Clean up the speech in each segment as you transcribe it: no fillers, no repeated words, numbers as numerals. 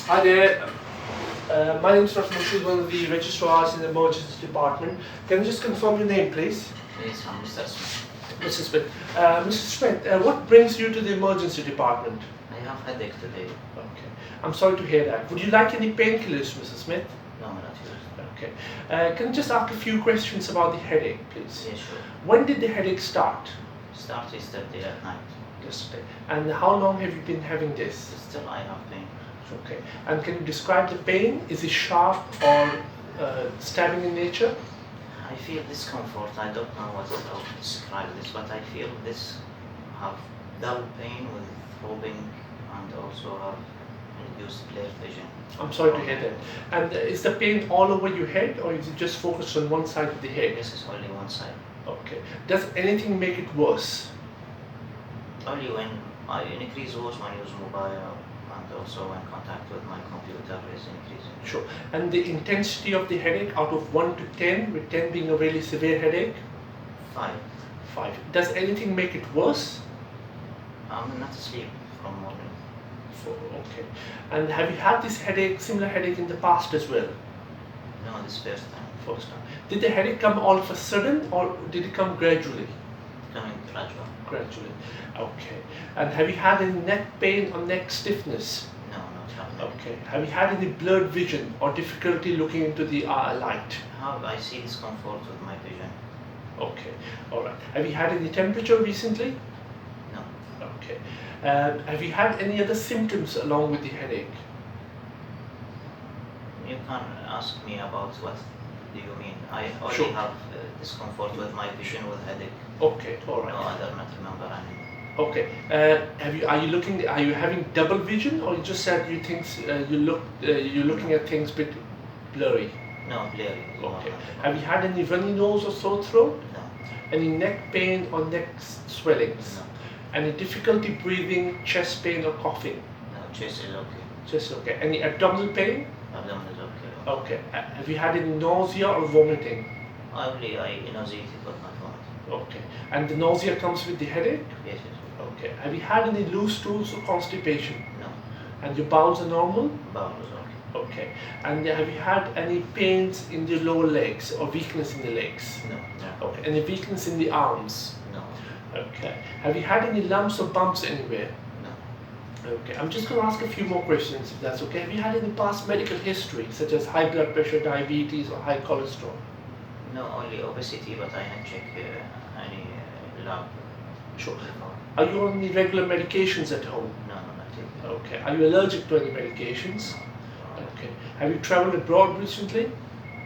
Hi there. My name is Dr Mashhood, one of the registrars in the Emergency Department. Can you just confirm your name, please? Yes, I'm Mr. Smith. Mr. Smith. Mr. Smith, what brings you to the Emergency Department? I have headache today. Okay. I'm sorry to hear that. Would you like any painkillers, Mr. Smith? No, not used. Okay. Can you just ask a few questions about the headache, please? Yes, sure. When did the headache start? Start yesterday at night. Yesterday. And how long have you been having this? Still I have pain. Okay. And can you describe the pain? Is it sharp or stabbing in nature? I feel discomfort. I don't know how to describe this, but I feel this have dull pain with throbbing and also have reduced blurred vision. I'm sorry to hear that. And is the pain all over your head or is it just focused on one side of the head? This is only one side. Okay. Does anything make it worse? Only when I increase watch when I use mobile and also when contact with my computer is increasing. Sure. And the intensity of the headache out of 1 to 10, with 10 being a really severe headache? 5. 5. Does anything make it worse? I'm not asleep from morning. 4. Okay. And have you had this headache, similar headache in the past as well? No, this first time. First time. Did the headache come all of a sudden or did it come gradually? Coming gradual. Gradually. Okay. And have you had any neck pain or neck stiffness? No, not happening. Okay. Have you had any blurred vision or difficulty looking into the light? How I see discomfort with my vision. Okay. All right. Have you had any temperature recently? No. Okay. Have you had any other symptoms along with the headache? You can ask me about what do you mean. I only Sure. have discomfort with my vision with headache. Okay. All right. No, I do not remember any. Okay. Are you having double vision, or you just said you think you're looking at things a bit blurry? No, blurry. Okay. Have you had any runny nose or sore throat? No. Any neck pain or neck swellings? No. Any difficulty breathing, chest pain or coughing? No, chest is okay. Just okay. Any abdominal pain? Abdomen is okay. Okay. Have you had any nausea or vomiting? Only I nauseated but not vomit. Okay. And the nausea comes with the headache? Yes, yes. Okay. Have you had any loose stools or constipation? No. And your bowels are normal? Bowel is okay. Okay. And have you had any pains in the lower legs or weakness in the legs? No. No. Okay. Any weakness in the arms? No. Okay. Have you had any lumps or bumps anywhere? No. Okay. I'm just going to ask a few more questions if that's okay. Have you had any past medical history such as high blood pressure, diabetes or high cholesterol? No, only obesity, but I had check any lab. Sure. Are you on any regular medications at home? No, no, not yet. Okay. Are you allergic to any medications? Okay. Have you traveled abroad recently?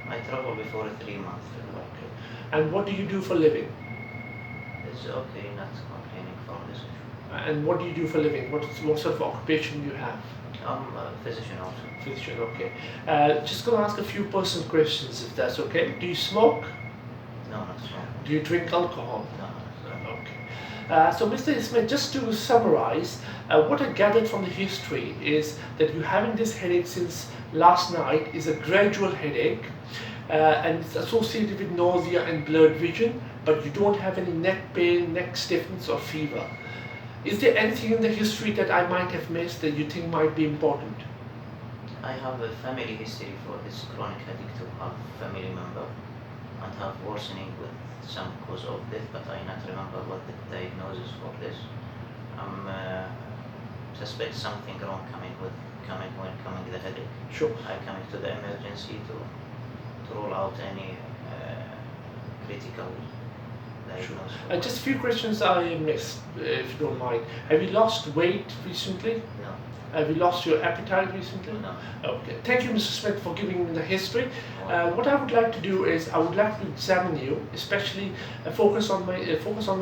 I traveled before 3 months. Okay. And what do you do for living? It's okay, not complaining for this issue. And what do you do for living? What sort of occupation do you have? I'm a physician also. Physician, okay. Just going to ask a few personal questions if that's okay. Do you smoke? No, not smoke. Do you drink alcohol? No, not Okay. So Mr. Ismail, just to summarize, what I gathered from the history is that you're having this headache since last night is a gradual headache and it's associated with nausea and blurred vision, but you don't have any neck pain, neck stiffness or fever. Is there anything in the history that I might have missed that you think might be important? I have a family history for this chronic headache to have family member and have worsening with some cause of death, but I not remember what the diagnosis for this. Suspect something wrong coming the headache. Sure. I coming to the emergency to rule out any critical diagnosis. Just a few questions I missed, if you don't mind. Have you lost weight recently? No. Have you lost your appetite recently? No. Okay. Thank you, Mr. Smith, for giving me the history. What I would like to do is I would like to examine you, especially focus on my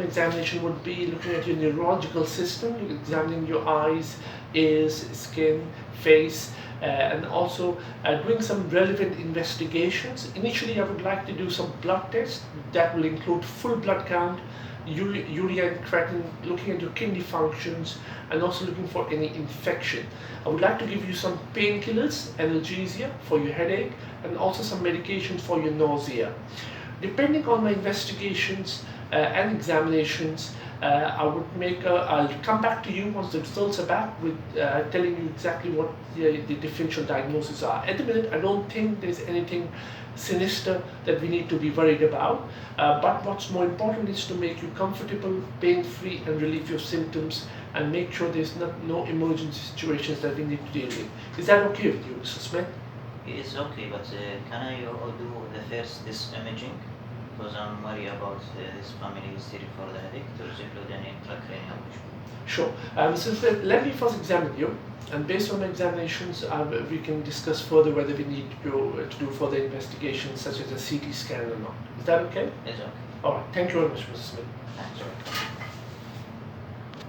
examination would be looking at your neurological system, examining your eyes, ears, skin, face, and also doing some relevant investigations. Initially, I would like to do some blood tests that will include full blood count, urea and creatinine, looking at your kidney functions and also looking for any infection. I would like to give you some painkillers, analgesia for your headache and also some medications for your nausea. Depending on my investigations and examinations, I'll come back to you once the results are back with telling you exactly what the differential diagnoses are. At the minute, I don't think there's anything sinister that we need to be worried about, but what's more important is to make you comfortable, pain-free, and relieve your symptoms, and make sure there's no emergency situations that we need to deal with. Is that okay with you, Mr. Smith? It's okay, but can I do this imaging? Because I'm worried about this family history for the headache, to include an intracranial issue. Sure. Mr. Smith, let me first examine you, and based on the examinations, we can discuss further whether we need to do further investigations such as a CT scan or not. Is that okay? It's okay. All right. Thank you very much, Mr. Smith. Thanks.